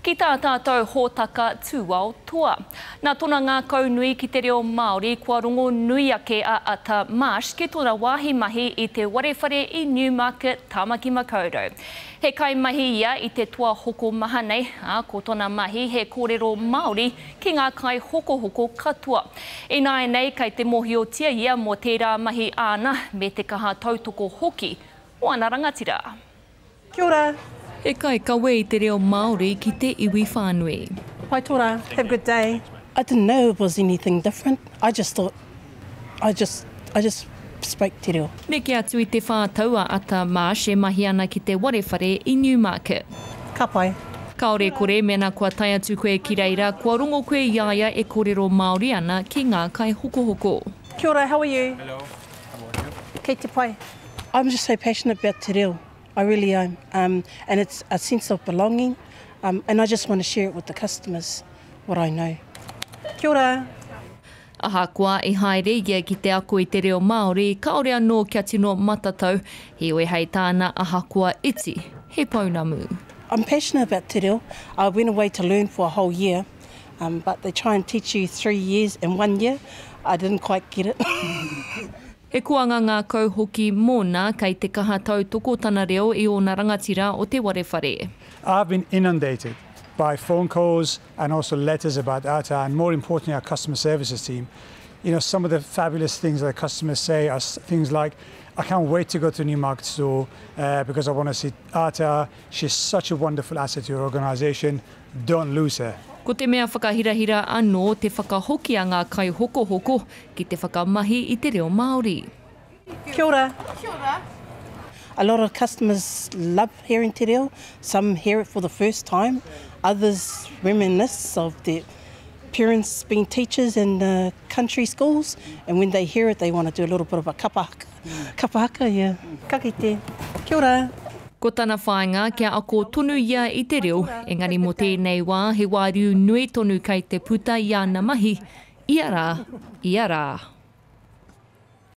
ki tā tātou hōtaka tūao toa. Nā tōna ngā kaunui ki te reo Māori kua rongo nui ake a Ata Marsh ki tōna wāhi mahi i te warewhare i Newmarket, Tāmaki Makaurau. He kai mahi ia i te toa hoko maha nei, ko tōna mahi he kōrero Māori ki ngā kai hoko katoa. I nāi nei kai te mohiotia ia mō tērā mahi āna me te kaha tautoko hoki o ana rangatira. Kia ora. He kai kawe i te reo Māori ki te iwi whānui. Pai tōra, have a good day. I didn't know it was anything different. I just thought, I just spoke te reo. Neke atu i te whātau a Ata Marsh e mahi ana ki te warewhare i Newmarket. Ka pai. Kaore kore mena kua tai atu koe ki reira, kua rongo koe iaia e kōrero Māori ana ki ngā kai hoko. Kia ora, how are you? Hello, how are you? Kei te pai. I'm just so passionate about te reo. I really am. And it's a sense of belonging. And I just want to share it with the customers, what I know. Kia ora. Ahakoa i haere ia ki te ako i te reo Māori, kaore anō kia tino matatau, he oe hei tāna ahakoa iti, he paunamu. I'm passionate about te reo. I went away to learn for a whole year, but they try and teach you 3 years in 1 year. I didn't quite get it. He kuanga ngā kauhoki mōna kei te kaha tautoko tana reo i ona rangatira o te warewhare. I've been inundated by phone calls and also letters about Ata, and more importantly our customer services team. You know, some of the fabulous things that customers say are things like, I can't wait to go to Newmarket store because I want to see Ata. She's such a wonderful asset to your organisation. Don't lose her. Ko te mea whakahirahira anō te whakahoki a ngā kai hoko ki te whakamahi i te reo Māori. Kia ora. Kia ora. A lot of customers love hearing te reo. Some hear it for the first time. Others reminisce of their parents being teachers in country schools. And when they hear it, they want to do a little bit of a kapahaka. Kapahaka, yeah. Ka kite. Kia ora. Ko tana whāinga kia ako tonu ia i te reo, engari mo tēnei wā he wāriu nui tonu kei te puta i ana mahi, ia rā.